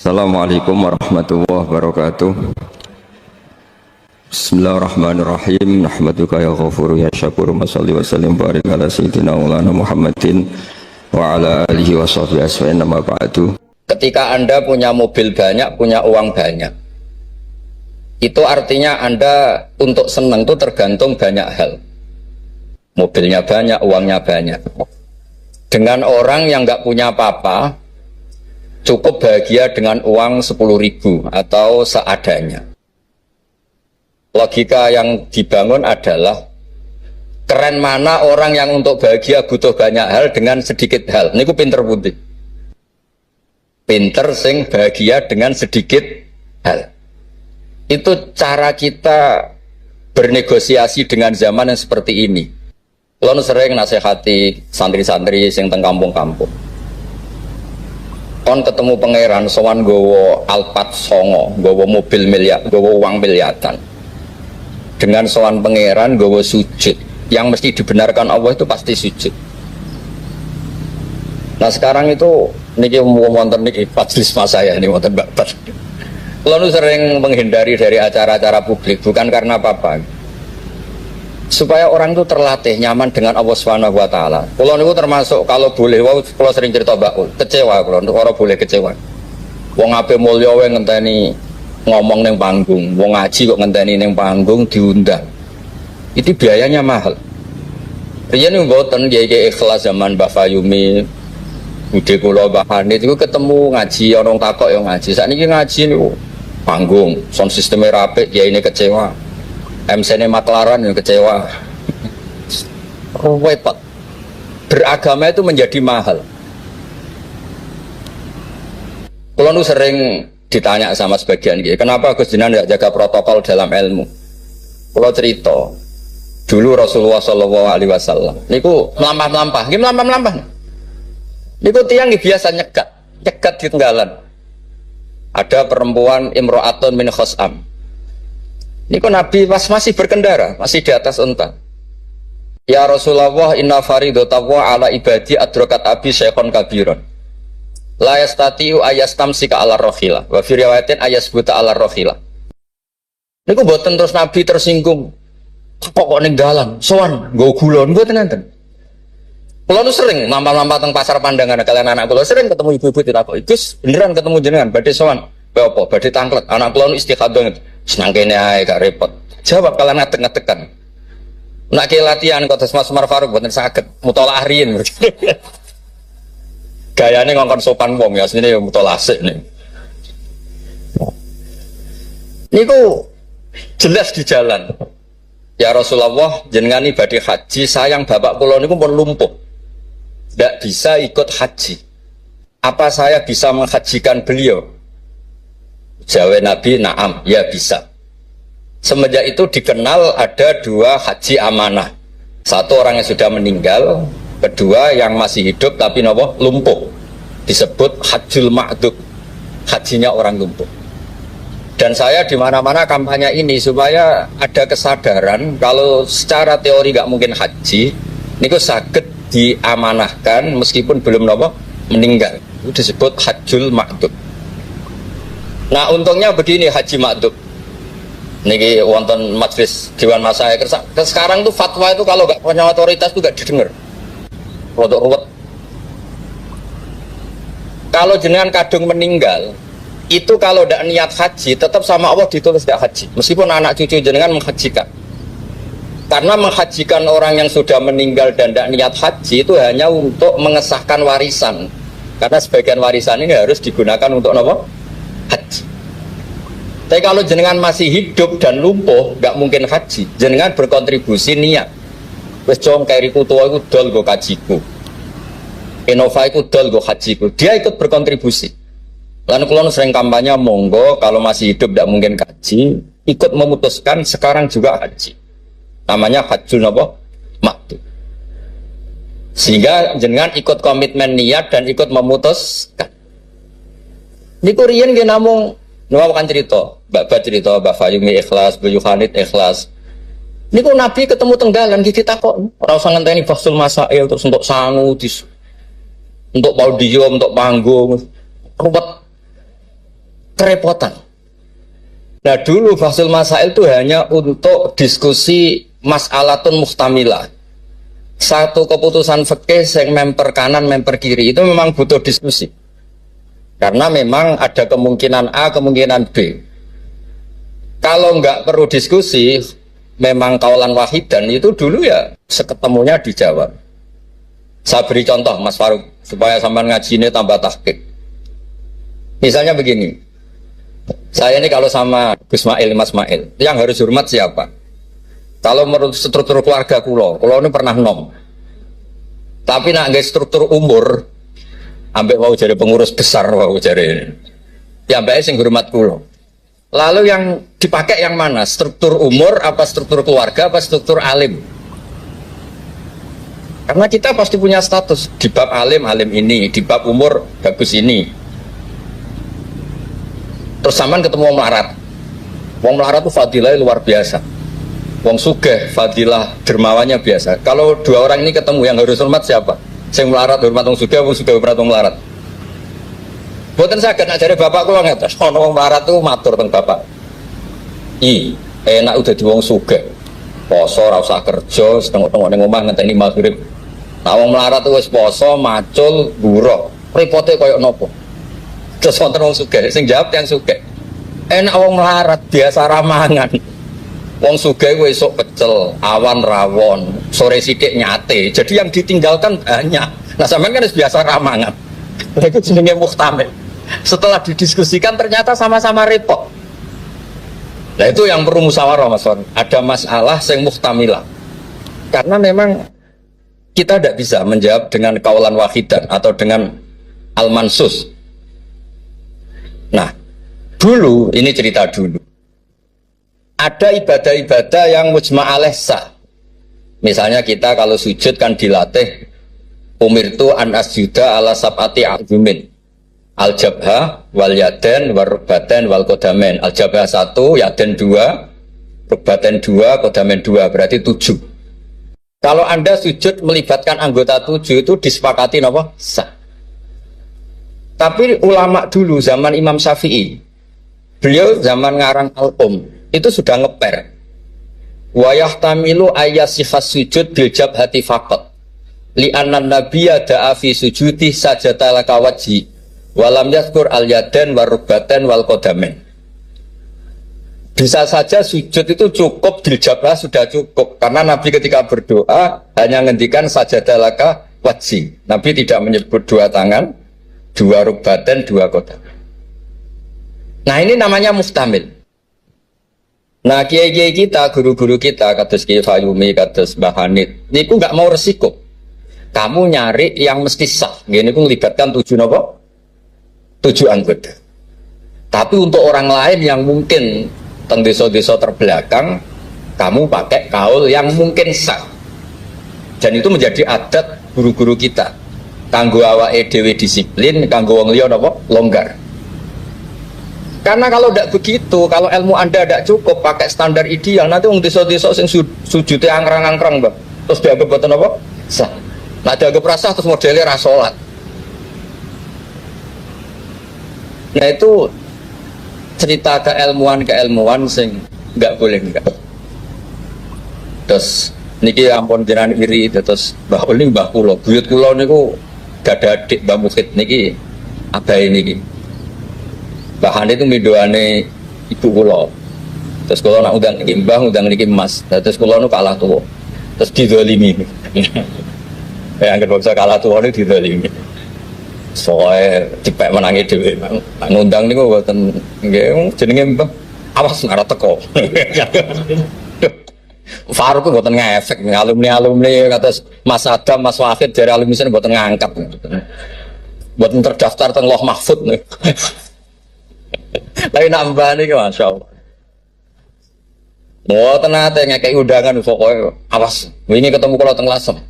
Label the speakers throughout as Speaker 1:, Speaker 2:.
Speaker 1: Assalamualaikum warahmatullahi wabarakatuh. Bismillahirrahmanirrahim. Nahmaduka ya ghafuru ya syakuru. Mashalli wa sallim barik ala sayyidina maulana Muhammadin wa ala alihi wa sahbihi asfa'in nama ba'du. Ketika Anda punya mobil banyak, punya uang banyak, itu artinya Anda untuk senang itu tergantung banyak hal. Mobilnya banyak, uangnya banyak. Dengan orang yang nggak punya apa-apa, cukup bahagia dengan uang 10.000 atau seadanya. Logika yang dibangun adalah keren mana orang yang untuk bahagia butuh banyak hal dengan sedikit hal. Ini ku pinter putih. Pinter sing bahagia dengan sedikit hal. Itu cara kita bernegosiasi dengan zaman yang seperti ini. Kalau sering nasihati santri-santri sing teng kampung-kampung. Kon ketemu pangeran sowan gowo Alphard songo, gowo mobil miliar, gowo uang miliaran. Dengan sowan pangeran gowo sujud, yang mesti dibenarkan Allah itu pasti sujud. Nah sekarang itu niki wonten niki majelis mas saya ini wonten babat. Lalu sering menghindari dari acara-acara publik bukan karena apa-apa. Supaya orang itu terlatih nyaman dengan Allah Subhanahu wa taala. Kalau niku termasuk kalau boleh kalau sering cerita bakul, kecewa kalau untuk orang boleh kecewa. Wong ape mulya wae ngenteni ngomong neng panggung, wong ngaji kok ngenteni neng panggung diundang. Itu biayanya mahal. Riyen mboten kiai ikhlas zaman Mbah Fayumi, Bude kula Mbah Hanit iku ketemu ngaji orang takok yo ngaji. Sakniki ngaji niku panggung, sound sistemnya rapik, kiyaine kecewa. MC-ne maklaran yang kecewa. Repot. Beragama itu menjadi mahal. Kalau nu sering ditanya sama sebagian gitu, kenapa Gus Jinan tidak jaga protokol dalam ilmu? Kalau cerita, dulu Rasulullah SAW, niku melampah-melampah, gimana melampah-melampah? Niku tiang biasa nyegat di tenggalan. Ada perempuan imro'atun min khos'am. Niku Nabi pas masih berkendara, masih di atas unta. Ya Rasulullah, inna faridotawa ala ibadi adrokat abi syekhon kabiron. La yastatiu ayastamsika ala rohila. Wa fi riwayatin ayasbuta ala rohila. Niku boten terus Nabi tersinggung. Kok ninggalan, sowan, nggo gulon, mboten nenten. Kula nu sering lampah-lampah teng pasar pandangan kalian anak kula sering ketemu ibu-ibu ditakoki, "Gus, beneran ketemu jenengan badhe sowan?" "Bae apa? Badhe tanglet." Anak kula nu istikhadah. Senang kene ae gak repot. Jawab kalian ngetek-ngetekan. Nak ke latihan kok Mas Umar Faruk mboten saged mutolaah riyin. Gayane ngongkon sopan wong ya asline ya mutolaah sik nih. Niku jelas di jalan. Ya Rasulullah, jenengan badhe haji, sayang bapak kula niku pun lumpuh. Ndak bisa ikut haji. Apa saya bisa menghajikan beliau? Jawab Nabi, na'am, ya bisa. Semenjak itu dikenal ada dua haji amanah. Satu orang yang sudah meninggal, kedua yang masih hidup tapi nopo lumpuh. Disebut hajjul ma'dud, hajinya orang lumpuh. Dan saya di mana-mana kampanye ini supaya ada kesadaran kalau secara teori nggak mungkin haji, niku saged diamanahkan meskipun belum nopo meninggal. Itu disebut hajjul ma'dud. Nah untungnya begini haji maktub. Niki wonten majelis Dewan Masyayikh. Sekarang tuh fatwa itu kalau nggak punya otoritas itu nggak didengar. Ruwet. Kalau jenengan kadung meninggal, itu kalau tidak niat haji, tetap sama Allah ditulis tidak haji. Meskipun anak cucu jenengan menghajikan. Karena menghajikan orang yang sudah meninggal dan tidak niat haji itu hanya untuk mengesahkan warisan. Karena sebagian warisan ini harus digunakan untuk apa? Haji. Tapi kalau jenengan masih hidup dan lumpuh, nggak mungkin haji. Jenengan berkontribusi niat. Wes jong kairiku tua iku dol go kajiku. Innova iku dol go hajiku. Dia ikut berkontribusi. Lalu kalau sering kampanye monggo kalau masih hidup nggak mungkin haji, ikut memutuskan sekarang juga haji. Namanya hajjul napa? Maktub. Sehingga jenengan ikut komitmen niat dan ikut memutuskan. Niku riyen nggih namung kan cerita, Mbak cerita, Mbak Fayumi ikhlas, Mbak Yohanit ikhlas. Niku Nabi ketemu tenggalan gitu takok, ora usah ngenteni bahsul masail terus untuk sangu, untuk podium, untuk panggung, ruwet. kerepotan. Nah dulu Fathul Masail itu hanya untuk diskusi mas'alatun muhtamilah. Satu keputusan fikih yang memper kanan, memper kiri itu memang butuh diskusi. Karena memang ada kemungkinan A, kemungkinan B. Kalau nggak perlu diskusi, memang kaulan wahidan itu dulu ya seketemunya dijawab. Saya beri contoh Mas Faruk supaya sampean ngaji ini tambah tahqiq. Misalnya begini, saya ini kalau sama Gus Mail, Mas Mail, yang harus hormat siapa? Kalau menurut struktur keluarga kulo ini pernah nom. Tapi nak nggak struktur umur, ambek mau jadi pengurus besar mau jadi ini. Ya ambek sing hormat kulo. Lalu yang dipakai yang mana? Struktur umur, apa struktur keluarga, apa struktur alim? Karena kita pasti punya status di bab alim, alim ini, di bab umur bagus ini. Terus sampean ketemu wong melarat. Wong melarat itu fadilahnya luar biasa. Wong sugih fadilah dermawannya biasa. Kalau dua orang ini ketemu yang harus hormat siapa? Sing melarat hormat wong sugih hormat wong melarat. Boten saged nak jare bapak kula ngetes, ana wong melarat tuh matur teng bapak. Enak udah di wong sugih. Poso ora usah kerja, setengok-tengok ning omah ngenteni maghrib. Nah wong melarat tuh wis poso, macul, buruh. Repote koyo nopo? Terus wonten wong sugih, sing jawab yang sugih. Enak wong melarat biasa ramangan. Wong sugih kuwi esuk pecel, awan rawon, sore sithik nyate. Jadi yang ditinggalkan banyak. Nah sampean kan biasa ramangan. Lha iku jenenge muhtamil. Setelah didiskusikan ternyata sama-sama repot. Nah itu yang perlu musyawarah Mas Wan. Ada masalah yang muhtamilah. Karena memang kita tidak bisa menjawab dengan kaulan wahidan atau dengan al-mansus. Nah, dulu ini cerita dulu. Ada ibadah-ibadah yang mujma' alaih sah. Misalnya kita kalau sujud kan dilatih umirtu an asjuda ala sab'ati azumin. Al-jabha wal yaden wal rukbaten wal kodamen. Al-jabha 1, yaden 2, rukbaten 2, kodamen 2, berarti 7. Kalau Anda sujud melibatkan anggota 7 itu disepakati apa? Sah. Tapi ulama dulu zaman Imam Syafi'i, beliau zaman ngarang al-um itu sudah ngeper. Wa yahtamilu ayyasihas sujud bil jabhati faqat. Li annan nabiyya da'a fi sujudi sajata laka wajhi. Walam yaskur al yaden warubbaten wal kodamen. Bisa saja sujud itu cukup diljabah sudah cukup karena Nabi ketika berdoa hanya ngendikan sajadalaka wajhi. Nabi tidak menyebut dua tangan, dua rubbaten, dua kodamen. Nah ini namanya mustamil. Nah kiai-kiai kita, guru-guru kita, kados Kiai Fayumi, kados Mbah Hanid, niku nggak mau resiko. Kamu nyari yang mesti sah. Gini ku melibatkan 7 nopo? 7 anggota. Tapi untuk orang lain yang mungkin teng desa-desa terbelakang, kamu pakai kaul yang mungkin sah. Dan itu menjadi adat guru-guru kita. Kanggo awake dhewe disiplin, kanggo wong liya napa? Longgar. Karena kalau tidak begitu, kalau ilmu Anda tidak cukup pakai standar ideal, nanti wong desa-desa sing sujute angkrang-angkrang, Bang. Terus dianggap boten apa? Sah. Nah dianggap rasah terus modelnya ra salat. Nah itu cerita keilmuan sing nggak boleh enggak. Terus niki ampun jenengan iri terus Mbah Uli Mbah kula, buyut kula niku gak ada adik Mbah Mukid niki abahe niki. Bahan itu midoane ibu kula. Terus kula nak undang niki Mbah, undang niki Mas. Terus kula nu kalah tuwa. Terus dizalimi. Ya anggere bisa kalah tuwa niku dizalimi. Soalnya cepet menangi dhewe. Ngundang niku mboten nggih jenenge Mbah. Awas ora teko. Faruk mboten ngefek alumni kados Mas Adam, Mas Wahid dari alumni sen mboten ngangkat. Mboten terdaftar teng Loh Mahfud. Tapi nambah niki masyaallah. Mboten nate ngekeki undangan pokoke awas wingi ketemu kula teng Lasem.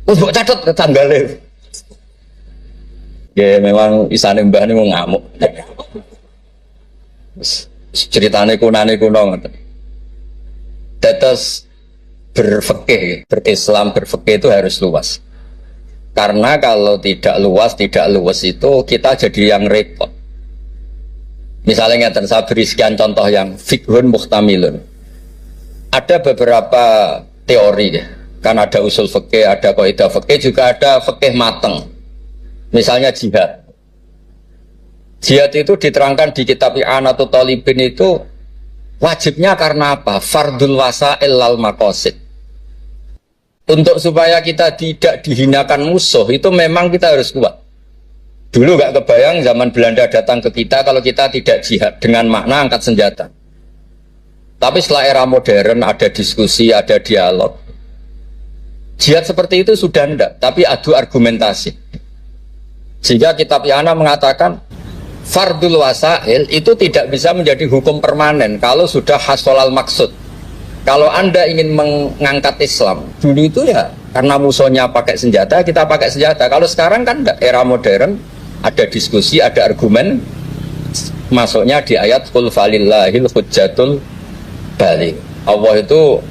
Speaker 1: Wis mbok catet tanggale. Ya memang isane mbah niku ngamuk. Ceritane kunane kuno ngoten. Tetes berfikih, berislam berfikih itu harus luas. Karena kalau tidak luas itu kita jadi yang repot. Misalnya ngeten, saya beri sekian contoh yang fikhun muhtamilun. Ada beberapa teori ya. Kan ada usul fikih, ada kaidah fikih, juga ada fikih mateng. Misalnya jihad. Jihad itu diterangkan di kitab I'anatul Talibin itu wajibnya karena apa? Fardul wasa'il lal maqasid. Untuk supaya kita tidak dihinakan musuh itu memang kita harus kuat. Dulu gak kebayang zaman Belanda datang ke kita kalau kita tidak jihad dengan makna angkat senjata. Tapi setelah era modern ada diskusi, ada dialog. Jihad seperti itu sudah enggak, tapi adu argumentasi. Sehingga kitab I'anah mengatakan fardul wasail itu tidak bisa menjadi hukum permanen kalau sudah hasolal maksud. Kalau Anda ingin mengangkat Islam, dulu itu ya karena musuhnya pakai senjata, kita pakai senjata. Kalau sekarang kan enggak, era modern, ada diskusi, ada argumen. Masuknya di ayat qul falillahil hujjatul baligh. Allah itu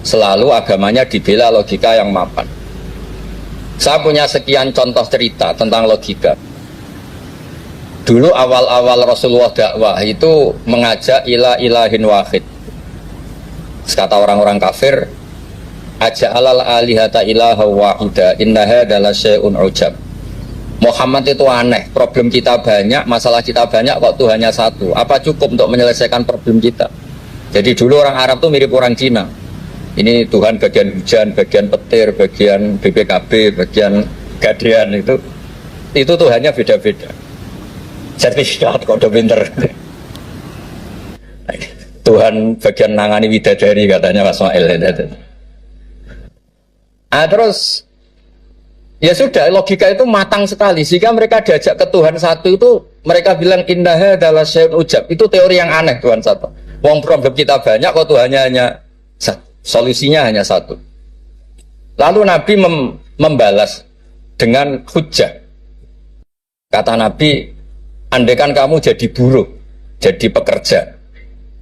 Speaker 1: selalu agamanya dibela logika yang mapan. Saya punya sekian contoh cerita tentang logika. Dulu awal-awal Rasulullah dakwah itu mengajak ila ilahin wahid. Kata orang-orang kafir, aja'alal alihata ilaha wahida innaha adalah syai'un ujab. Muhammad itu aneh, problem kita banyak, masalah kita banyak, kok Tuhannya satu. Apa cukup untuk menyelesaikan problem kita? Jadi dulu orang Arab tuh mirip orang Cina. Ini Tuhan bagian hujan, bagian petir, bagian BPKB, bagian gadean itu Tuhannya beda-beda. Sertifikat kok udah pinter. Tuhan bagian nangani widadari katanya Mas Mail. Terus ya sudah, logika itu matang sekali sehingga mereka diajak ke Tuhan satu itu mereka bilang innaha adalah syai'un ujab. Itu teori yang aneh, Tuhan satu. Wong problem kita banyak kok Tuhannya hanya satu. Solusinya hanya satu. Lalu Nabi membalas dengan hujjah. Kata Nabi, andaikan kamu jadi buruh, jadi pekerja,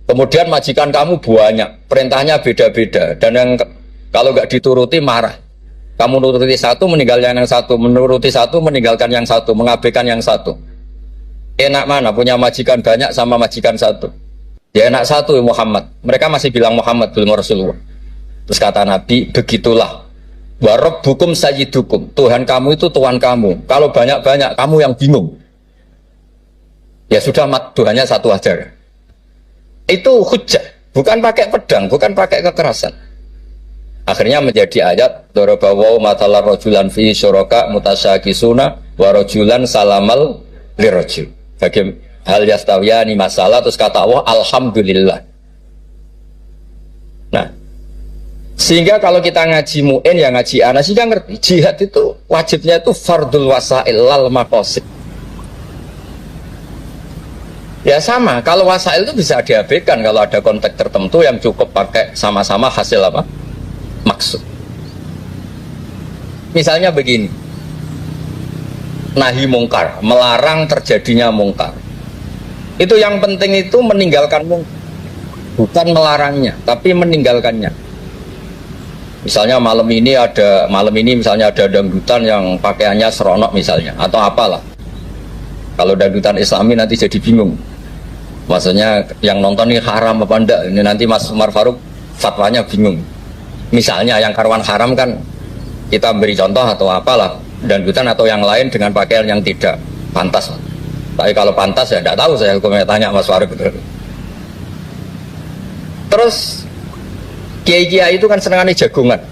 Speaker 1: kemudian majikan kamu banyak, perintahnya beda-beda, dan yang kalau nggak dituruti marah. Kamu nuruti satu, meninggalkan yang satu, menuruti satu, meninggalkan yang satu, mengabaikan yang satu. Enak mana punya majikan banyak sama majikan satu? Ya enak satu Muhammad. Mereka masih bilang Muhammad belum Rasulullah. Terus kata Nabi, begitulah. Wa rabbukum sayyidukum. Tuhan kamu itu Tuhan kamu. Kalau banyak-banyak kamu yang bingung. Ya sudah, Tuhannya satu aja. Itu hujjah, bukan pakai pedang, bukan pakai kekerasan. Akhirnya menjadi ayat darabawu matalar rajulan fi syuraka mutasyakisuna wa rajulan salamal lirajul. Bagi hal yastawiyani masalah, terus kata Allah alhamdulillah. Nah, sehingga kalau kita ngaji mu'in ya ngaji ana sehingga ngerti jihad itu wajibnya itu fardul wasail lal maqasid. Ya sama, kalau wasail itu bisa diabaikan kalau ada konteks tertentu yang cukup pakai sama-sama hasil apa? Maksud. Misalnya begini, nahi mungkar, melarang terjadinya mungkar. Itu yang penting itu meninggalkan mungkar, bukan melarangnya, tapi meninggalkannya. Misalnya malam ini misalnya ada dangdutan yang pakaiannya seronok misalnya, atau apalah. Kalau dangdutan Islami nanti jadi bingung. Maksudnya yang nonton ini haram apa enggak? Ini nanti Mas Umar Faruk fatwanya bingung. Misalnya yang karuan haram kan kita beri contoh atau apalah, dangdutan atau yang lain dengan pakaian yang tidak pantas. Tapi kalau pantas ya tidak tahu, saya hukumnya tanya Mas Faruk. Terus kiai-kiai itu kan senengannya jagungan,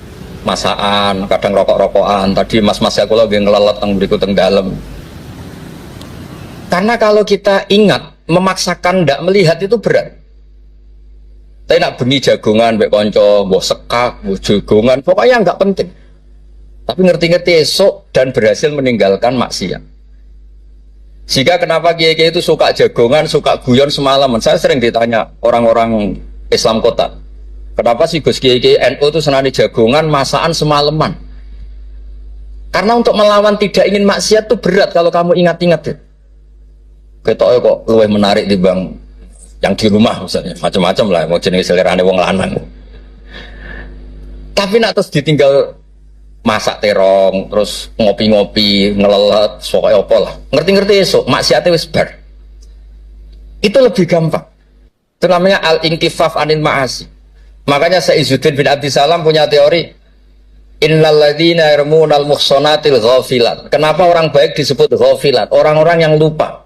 Speaker 1: masakan, kadang rokok-rokokan. Tadi mas-mas saya kalau ngelelet teng berikut teng dalam. Karena kalau kita ingat memaksakan tidak melihat itu berat. Tapi nak bengi jagungan, mbek konco, mbok sekak, mbok jagungan, pokoknya nggak penting. Tapi ngerti-ngerti esok dan berhasil meninggalkan maksiat. Sehingga kenapa kiai-kiai itu suka jagongan, suka guyon semalaman. Saya sering ditanya orang-orang Islam kota, kenapa sih Gus Kiai NU itu senani jagongan, masakan semalaman? Karena untuk melawan tidak ingin maksiat itu berat kalau kamu ingat-ingat ya. Ketoknya kok luwih menarik dibanding yang di rumah misalnya, macam-macam lah, mau jenis selerane wong lanang. Tapi nak terus ditinggal masak terong, terus ngopi-ngopi, ngelelet, pokoknya apa lah. Ngerti-ngerti esok, maksiatnya wis bar. Itu lebih gampang. Itu namanya al-inkifaf anil ma'asi. Makanya Izzuddin bin Abdissalam punya teori innalladzina yarmunal muhsanatil ghafilat. Kenapa orang baik disebut ghafilat? Orang-orang yang lupa.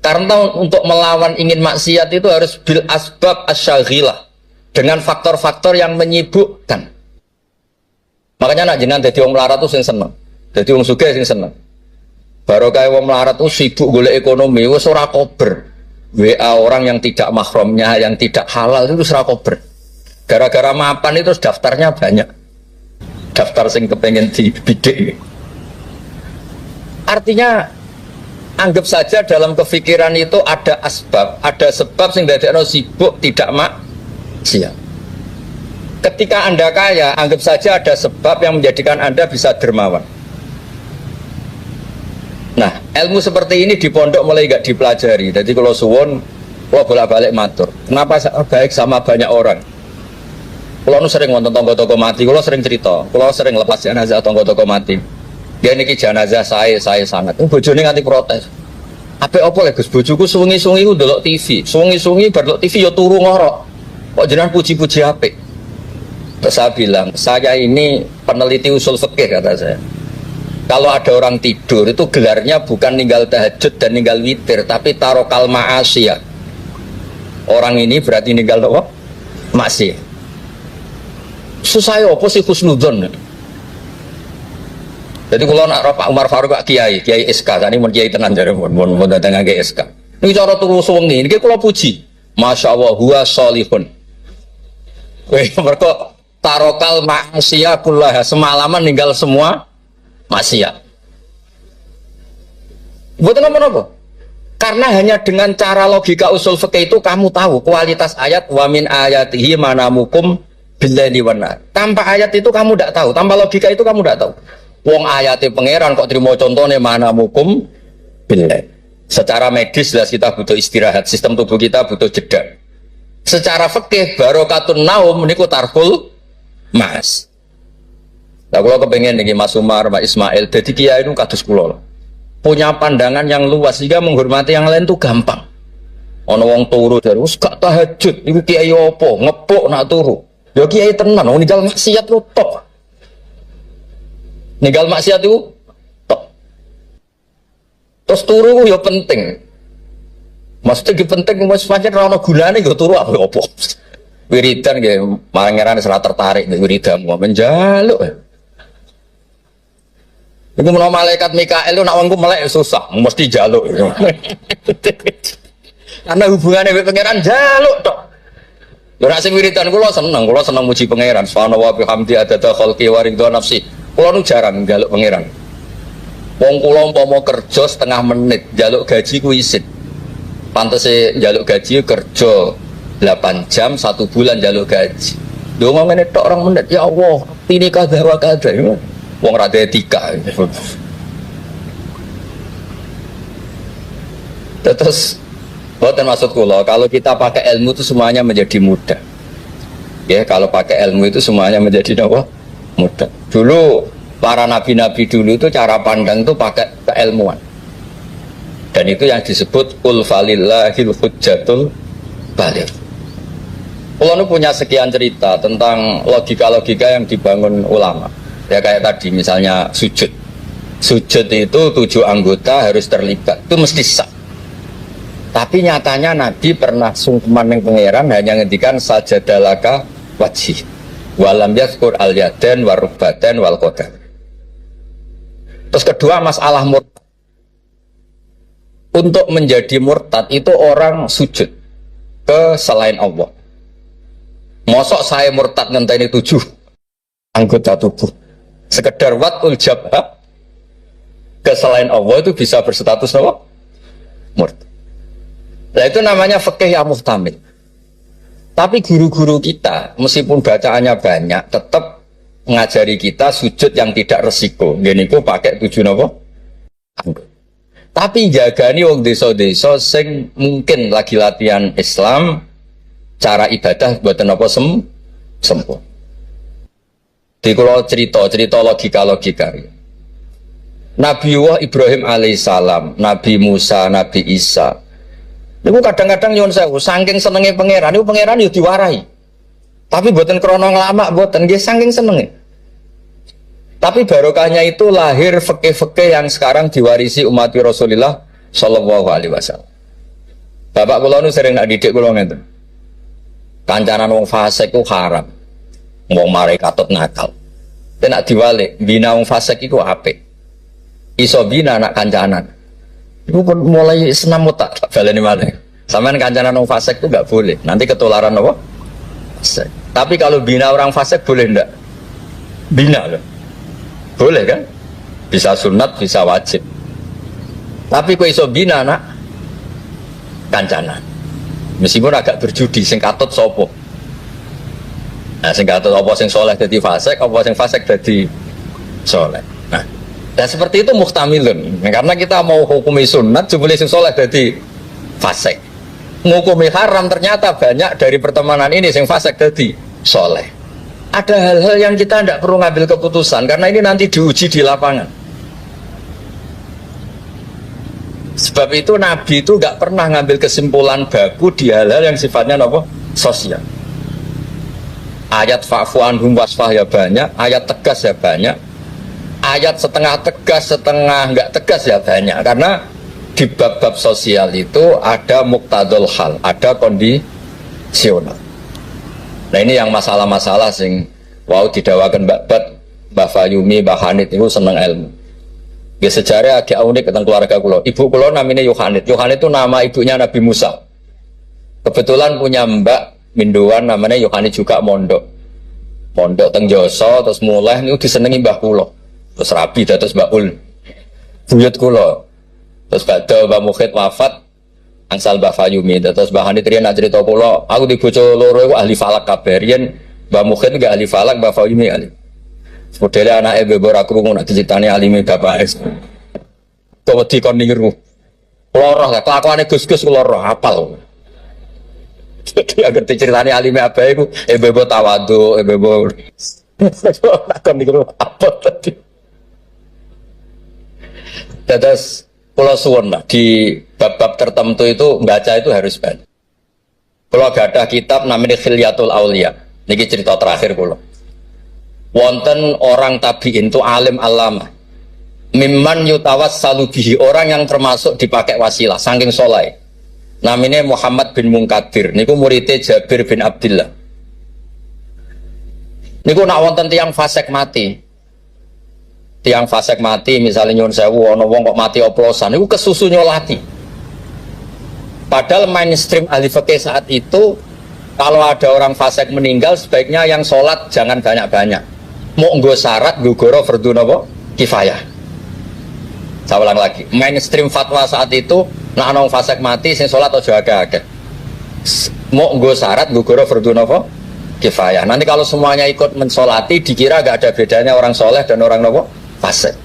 Speaker 1: Karena untuk melawan ingin maksiat itu harus bil asbab asyaghilah, dengan faktor-faktor yang menyibukkan. Makanya nak jenengan dadi wong melarat itu sing seneng. Dadi wong sugih sing seneng. Barokah wong melarat itu sibuk golek ekonomi, wis ora kober. WA orang yang tidak mahramnya, yang tidak halal itu ora kober. Gara-gara mapan itu daftarnya banyak. Daftar sing kepengen dibidik. Artinya anggap saja dalam kefikiran itu ada asbab, ada sebab sing dadekno sibuk tidak maksiat. Ketika Anda kaya, anggap saja ada sebab yang menjadikan Anda bisa dermawan. Nah, ilmu seperti ini di pondok mulai gak dipelajari. Jadi kalau suwon, kalau bolak-balik matur, kenapa baik sama banyak orang? Kalau nu sering nonton tonggo-tonggo mati, kalau sering cerita, kalau sering lepas jenazah tonggo-tonggo mati. Dia niki jenazah saya sangat. Bojone nganti protes. Apa lagi Gus, bojoku sungi-sungi ku ndelok TV. Sungi-sungi bar ndelok TV ya turu ngorok. Kok jenengan puji-puji apik. Terus saya bilang, saya ini peneliti usul fikih kata saya. Kalau ada orang tidur itu gelarnya bukan ninggal tahajud dan ninggal witir, tapi tarokal ma'asiyah. Orang ini berarti ninggal apa? Maksiat. Susah apa sih husnudzon? Jadi kalau nak Pak Umar Faruk Pak Kiai SK, tadi mau Kiai tenan jare mau datang ke SK. Ini cara turu suwengi, ini kalau puji, masya Allah, huwa solihun. Mereka tarokal maksiat kulah semalaman ninggal semua maksiat. Buat apa? Karena hanya dengan cara logika usul fikih itu kamu tahu kualitas ayat wa min ayatihi manamukum billaili wan nahar. Tanpa ayat itu kamu tidak tahu, tanpa logika itu kamu tidak tahu. Wong ayatnya pangeran kok terima contohnya manamukum billail. Secara medis lah kita butuh istirahat, sistem tubuh kita butuh jeda. Secara fikih barokatun naum niku tarkul mas. Nah kalau kepengen nih Mas Umar, Mas Ismail, jadi kiai itu kados kula punya pandangan yang luas sehingga menghormati yang lain itu gampang. Ono wong turu dari gak tahajud, iku kiai opo ngepuk nak turu. Ya kiai tenan, wong ninggal maksiat lu top. Ninggal maksiat itu top. Terus turu ya penting. Maksudnya penting mas pancen ra ono gunane nggo turu apa opo. Wiridan nggih mangeran salah tertarik nek wiridan mau menjaluk. Iku menawa malaikat Mikael itu nak wongku melek susah, mesti jaluk. Karena hubungannya dengan pangeran jaluk tok. Lha nek sing wiridan kula seneng muji pangeran. Subhanallah wa bihamdi adada khalqi wa ridha nafsi. Kula nu jarang njaluk pangeran. Wong kula umpama kerja setengah menit, njaluk gaji ku isin. Pantese njaluk gaji kerja 8 jam 1 bulan njaluk gaji. Donga ngene tok 2 menit, ya Allah, ini kada wa kada. Wong rada etika. Terus boten maksud kula, kalau kita pakai ilmu itu semuanya menjadi mudah. Ya, kalau pakai ilmu itu semuanya menjadi apa? Mudah. Dulu para nabi-nabi dulu itu cara pandang itu pakai keilmuan. Dan itu yang disebut qul falillahil hujjatul baligh. Kula nu punya sekian cerita tentang logika-logika yang dibangun ulama. Ya kayak tadi misalnya sujud itu 7 anggota harus terlibat, itu mesti sah. Tapi nyatanya Nabi pernah sungkeman yang pangeran hanya ngendikan sajadalaka wajih walam yaskur al yaden warubaten wal qadar. Terus kedua masalah murtad. Untuk menjadi murtad itu orang sujud ke selain Allah. Mosok saya murtad ngenteni 7 anggota tubuh. Sekedar watul jabha ke selain Allah itu bisa berstatus apa? Murtad. Nah itu namanya fikih yang muhtamil. Tapi guru-guru kita meskipun bacaannya banyak tetap mengajari kita sujud yang tidak resiko. Gini ku pakai 7 apa? Tapi jagani wong desa-desa sing mungkin lagi latihan Islam cara ibadah buatan apa sempurna. Di kalau cerita logika. Nabi Ibrahim alaihissalam, Nabi Musa, Nabi Isa Niku kadang-kadang nyuwun sewu, saking senenge pangeran, niku pangeran yo diwarahi. Tapi mboten krana nglamak, mboten nggih saking senenge. Tapi barokahnya itu lahir fikih-fikih yang sekarang diwarisi umat Rasulullah sallallahu alaihi wasallam. Bapak kula nu sering nak didik kula ngeten. Kancanan wong fasik ku haram. Wong mare katut nakal. Nek diwalik, bina wong fasik iku apik. Iso bina anak kancanan. Iku pun mulai senam mutak baleni malih. Sampeyan kancanan wong fasik itu enggak boleh. Nanti ketularan apa? Fasik. Tapi kalau bina orang fasik boleh ndak? Bina loh. Boleh kan? Bisa sunat, bisa wajib. Tapi kok iso bina anak kancanan. Meskipun agak berjudi sing katut sapa. Nah, sing katut apa sing soleh dadi fasik, apa sing fasik dadi soleh. Nah, dan seperti itu muhtamilun. Karena kita mau hukumi sunat, jumlah sing soleh dadi fasik. Ngukumi haram ternyata banyak dari pertemanan ini sing fasik dadi soleh. Ada hal-hal yang kita tidak perlu ngambil keputusan karena ini nanti diuji di lapangan. Sebab itu Nabi itu nggak pernah ngambil kesimpulan baku di hal-hal yang sifatnya apa? Sosial. Ayat fa'fu anhum wasfah ya banyak, ayat tegas ya banyak, ayat setengah tegas, setengah nggak tegas ya banyak. Karena di bab-bab sosial itu ada muktadul hal, ada kondisional. Nah ini yang masalah-masalah sing wow didawakan Mbak Fayumi, Mbak Hanit itu seneng ilmu. Ya sejarah agak unik tentang keluarga kulo. Ibu kulo namanya Yohanit. Yohanit itu nama ibunya Nabi Musa. Kebetulan punya mbak Minduan namanya Yohanit juga mondok. Mondok teng Joso terus mulai ini disenengi mbah kulo. Terus rabi terus Mbak Ul. Buyut kulo. Terus badhe Mbak Mukhid wafat angsal Mbak Fayumi. Terus Mbak Hanit riyen cerita kulo, aku di bojo loro iku ahli falak kabeh. Riyen Mbak Mukhid enggak ahli falak, Mbak Fayumi ahli. Modelnya anak ibu ora krungu nak dicitani alime bapak es. Kok wedi kon niru. Loroh lah, kelakuane Gus-Gus loroh hafal. Jadi agar diceritani alime apa iku ibu tawadhu, ibu kon niru apa tadi. Terus kula suwun lah di bab-bab tertentu itu baca itu harus banyak. Kula gadah kitab namanya Khilyatul Auliya. Niki cerita terakhir kula. Wonten orang tabi'in itu alim alama mimman yutawassalu bihi, orang yang termasuk dipakai wasilah saking soleh, namanya Muhammad bin Munkadir. Niku muridnya Jabir bin Abdillah. Niku nak wonten tiang fasik mati, tiang fasik mati misalnya nyun sewu ono wong kok mati oplosan, niku kesusu nyolati. Padahal mainstream ahli fikih saat itu kalau ada orang fasik meninggal sebaiknya yang sholat jangan banyak-banyak. Mau nggo syarat nggo goro fardhu napa kifayah. Saya ulang lagi, mainstream fatwa saat itu nek ana fasik mati sing salat aja akeh-akeh. Mau nggo syarat nggo goro fardhu napa kifayah. Nanti kalau semuanya ikut mensolati dikira gak ada bedanya orang soleh dan orang napa fasik.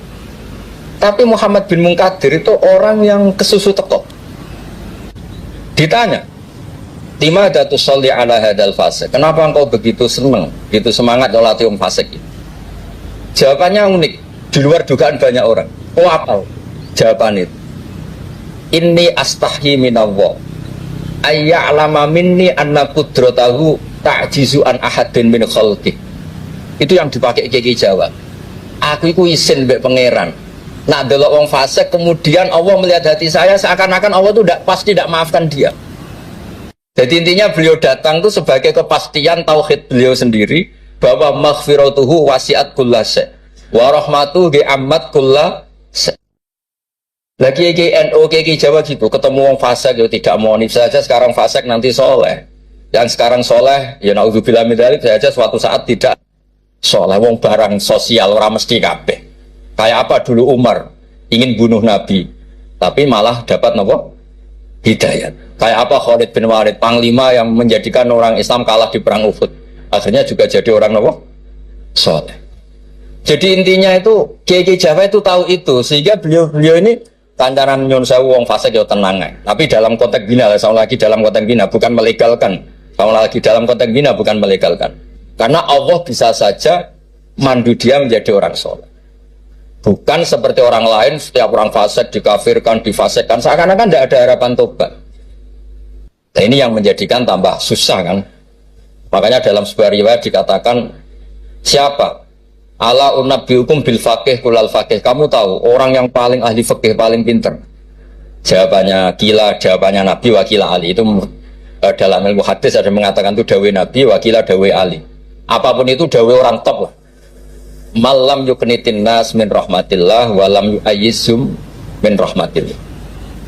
Speaker 1: Tapi Muhammad bin Munkadir itu orang yang kesusu teko. Ditanya, "Lima tusolli ala hadal fasik?" Kenapa engkau begitu senang, begitu semangat nyolati wong fasik? Jawabannya unik, di luar dugaan banyak orang. Oh apa? Jawaban itu, "Inni astahyi minallah ayya'lama minni anna qudratahu ta'jizu an ahadin min khalqi." Itu yang dipakai Kiai Jawa. Aku iku isin mbek pangeran. Nak delok wong fasik kemudian Allah melihat hati saya seakan-akan Allah itu pasti tidak maafkan dia. Jadi intinya beliau datang itu sebagai kepastian tauhid beliau sendiri bahwa maghfiratuhu wasi'at kullase wa rahmatuhu ammat kullase. Lagi NU Kiai Jawa gitu, ketemu wong fasik ya tidak mau nif saja sekarang fasik nanti soleh. Yang sekarang soleh ya naudzubillah min dzalik saja suatu saat tidak soleh. Wong barang sosial ora mesti kabeh. Kayak apa dulu Umar ingin bunuh Nabi tapi malah dapat nopo hidayat. Kayak apa Khalid bin Walid, panglima yang menjadikan orang Islam kalah di perang Uhud, akhirnya juga jadi orang nopo soleh. Jadi intinya itu Kiai Jawa itu tahu itu, sehingga beliau ini kancanan nyun sewu wong fasik yo tenang. Tapi dalam konteks bina, sama lagi dalam konteks bina bukan melegalkan, sama lagi dalam konteks bina bukan melegalkan. Karena Allah bisa saja mandu dia menjadi orang soleh. Bukan seperti orang lain, setiap orang fasik dikafirkan, difasikkan, seakan-akan tidak ada harapan tobat. Nah, ini yang menjadikan tambah susah kan. Makanya dalam sebuah riwayat dikatakan, siapa? Ala unabbiukum bil faqih kulal faqih. Kamu tahu orang yang paling ahli fikih, paling pinter? Jawabannya kila, jawabannya Nabi wakila Ali. Itu dalam ilmu hadis ada mengatakan itu dawe Nabi wakila dawe Ali. Apapun itu dawe orang top lah. Malam yuknitin nas min rahmatillah walam yu'ayyizum min rahmatillah.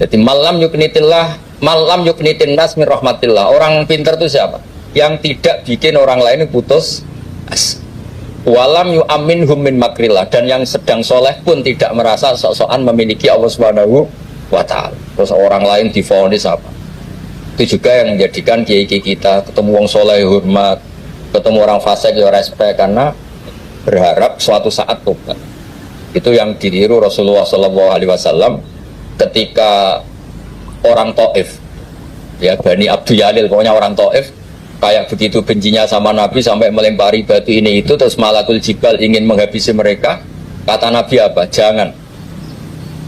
Speaker 1: Jadi malam yuknitin nas min rahmatillah. Orang pinter itu siapa? Yang tidak bikin orang lain putus asa. Walam yu'aminhum min makrillah, dan yang sedang soleh pun tidak merasa sok-sokan memiliki Allah Subhanahu wa ta'ala. Terus orang lain divonis apa? Itu juga yang menjadikan kiai-kiai kita ketemu orang soleh hormat, ketemu orang fasik ya respect, karena berharap suatu saat tobat. Itu yang ditiru Rasulullah SAW ketika orang Taif, ya Bani Abdul Yalil, pokoknya orang Taif kayak begitu bencinya sama Nabi sampai melempari batu ini itu, terus Malakul Jibal ingin menghabisi mereka. Kata Nabi apa? Jangan.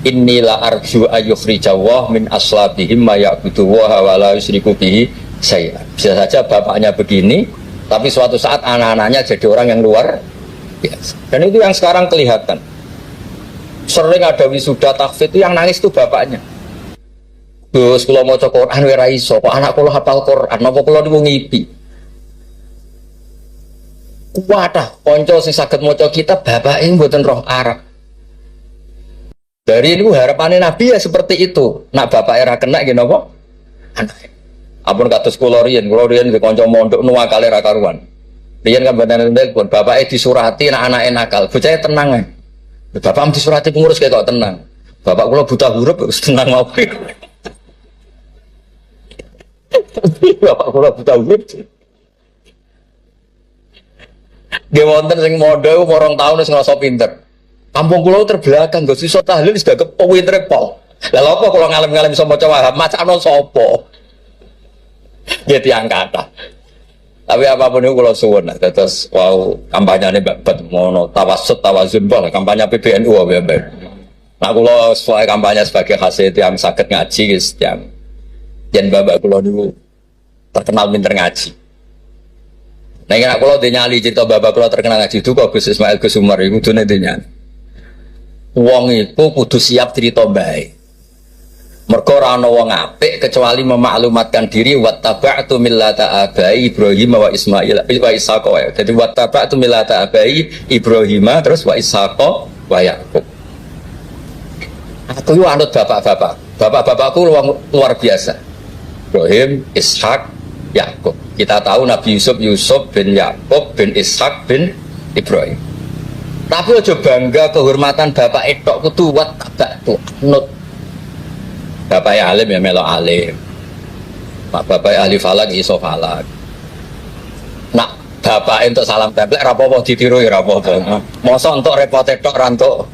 Speaker 1: Inilah arju ayyukhrijawah min aslabihim ma ya'budu wa la yusyriku bihi syai'an. Bisa saja bapaknya begini, tapi suatu saat anak-anaknya jadi orang yang luar biasa. Dan itu yang sekarang kelihatan. Sering ada wisuda takfid itu yang nangis itu bapaknya. Gus, kalau mau cek Quran wira iso, kok anak kalau hafal Quran, apa kalau niku ngipi? Kuatah, konco sing saged maca kitab bapake mboten roh Arab. Dari itu harapannya Nabi ya seperti itu. Nak bapak era kena gini apa? Anak. Apun kados kula riyen di konco mondok nuwakale ra karuan. Riyen kan badan telepon, bapake disurati nak anake nakal, bocah tenang ae. Bapak disurati pengurus kayak kok tenang. Bapak kula buta huruf wis tenang mau. Bapak kula buta huruf. Dia wonten sing modho morong taun wis ngrasa pinter. Kampung kula terbelakang, gak iso tahlil sudah kepinter pol. Lah lha apa kula ngalem-ngalem iso maca Wahab, macano sapa? Ya tiyang kathah. Tapi apapun itu kula suwun, terus wow kampanyane babat mono tawassut tawazun bal kampanye PBNU wae. Nah kula sesuai kampanye sebagai hasil yang saged ngaji wis yang yen bapak kula niku terkenal pinter ngaji. Nah nek kula dinyali cerita bapak kula terkenal ngaji itu kok Gus Ismail Gus Umar iku dene dinyali. Wong itu kudu siap cerita baik. Mergo ora ana wong apik kecuali memaklumatkan diri wattaba'tu millata abai Ibrahim wa Ismail wa Ishaq. Jadi wattaba'tu millata abai Ibrahim terus wa Ishaq wa Yaqub. Aku yo anut bapak-bapak. Bapak-bapakku luar biasa. Ibrahim, Ishaq, Yaqub. Kita tahu Nabi Yusuf bin Yaqub bin Ishaq bin Ibrahim. Tapi aja bangga kehormatan bapak etok kudu wattaba'tu anut. Bapak alim ya melok alim. Bapak ahli falak iso falak. Nak bapak untuk salam templek rapopo ditiru ya rapopo. Masa untuk repot tok rantuk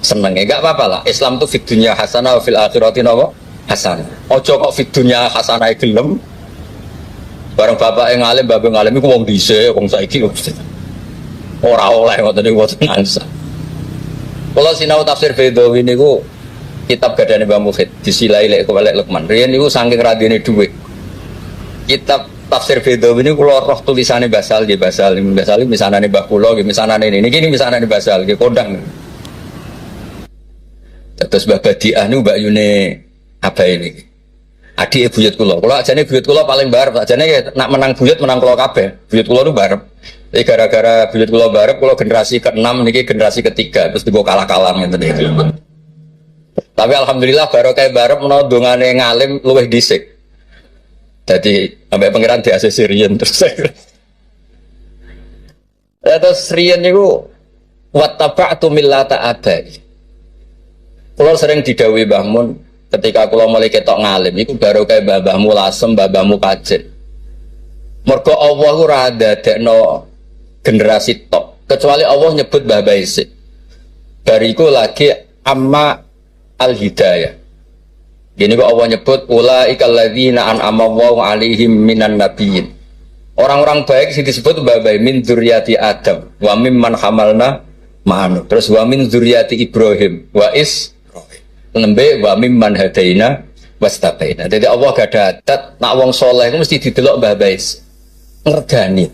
Speaker 1: seneng ya gak apa-apa lah. Islam tuh fid dunya hasanah fil akhirati napa? Hasanah. Ojo kok fid dunya hasanah gelem. Bareng bapak yang alim, bapak yang alim iku wong dhisik, wong saiki ora oleh ngoten niku mboten angsa. Kula sinau tafsir Baidawi niku kitab gadane Mbah Mufid disilai lek kewalek Lukman. Riyen niku saking radine dhuwit. Kitab tafsir Baidawi niku kula roh tulisane Basal nggih Basal misanane Mbah kula nggih misanane niki misanane Basal nggih kondang. Terus Mbah Badiah niku Mbak Yune apa ini? Adik buyut kula. Kula ajane buyut kula paling barep, ajane ya nak menang buyut menang kula kabeh. Buyut kula niku barep. Jadi gara-gara buyut kula barep kula generasi ke-6 niki generasi ke-3 terus digo kalah-kalah ngeten iki. Tapi alhamdulillah barokah barep menawa dongane ngalim luwih dhisik. Dadi sampai pangeran di ACC riyen terus. Terus riyen niku wattaba'tu millata abai. Kula sering didhawuhi Mbah Mun ketika kula mulai ketok ngalim iku barokah mbah-mbahmu lasem, mbah-mbahmu kajen. Mergo Allah ora dadekno generasi top kecuali Allah nyebut Mbah Baisik. Bariku lagi amma al-hidayah. Gini kok Allah nyebut ulaikal ladzina an'ama Allahu 'alaihim minan nabiyyin. Orang-orang baik sing disebut Mbah Baisik min dzurriyyati Adam wa mimman hamalna ma'anu. Terus wa min dzurriyyati Ibrahim wa is lembe wa mimman hadaina wastabaina. Jadi Allah gak ada adat nak wong soleh itu mesti didelok mbah bais ngergani.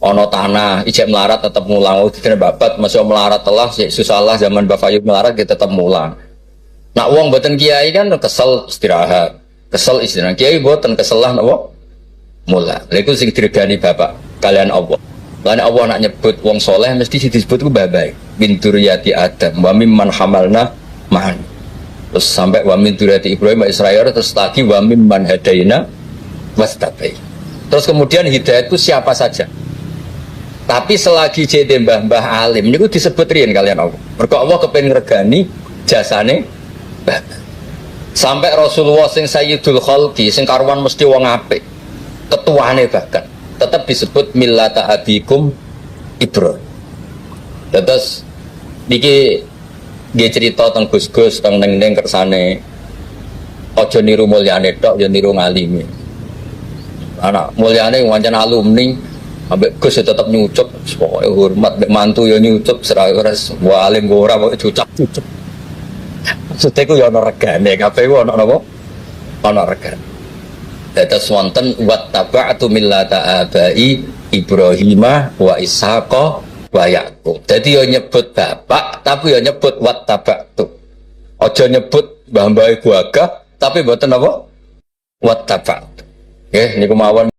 Speaker 1: Ono tanah ijek melarat tetap mulang, dikene babat masih melarat telah susah lah zaman Mbak Fayub melarat kita tetap mulang. Nak wong boten kiai kan kesel istirahat, kesel istirahat. Kiai boten kesel lah napa mulang. Lha iku sing diregani bapak kalian Allah. Lan Allah nak nyebut wong soleh mesti disebut ku babai. Min dzurriyyati Adam wa mimman hamalna ma'an. Terus sampai wa min dzurriyyati Ibrahim wa Israil, terus lagi wa mimman hadaina wastabai. Terus kemudian hidayah itu siapa saja. Tapi selagi jadi mbah-mbah alim niku disebut riyen kalian Allah. Mergo Allah kepengin ngregani jasane mbah. Sampai Rasulullah sing sayyidul khalqi sing karuan mesti wong apik. Ketuane bahkan tetap disebut millata abikum Ibrahim. Terus niki nggih cerita teng Gus-gus teng ning kersane aja niru mulyane tok ya niru ngalime. Anak mulyane wancen alumni ambek Gus tetap nyucuk, pokoknya hormat, ambek mantu ya nyucuk, serais walim ora kok cucuk. Maksudnya ku ya ana regane, kabeh ku ana napa? Ana regane. Dados wonten wattaba'tu millata abai Ibrahimah wa Ishaqa wa Yaqub. Dadi ya nyebut bapak, tapi ya nyebut wattaba'tu. Aja nyebut mbah-mbah gagah, tapi mboten napa? Wattaba'tu. Nggih niku mawon.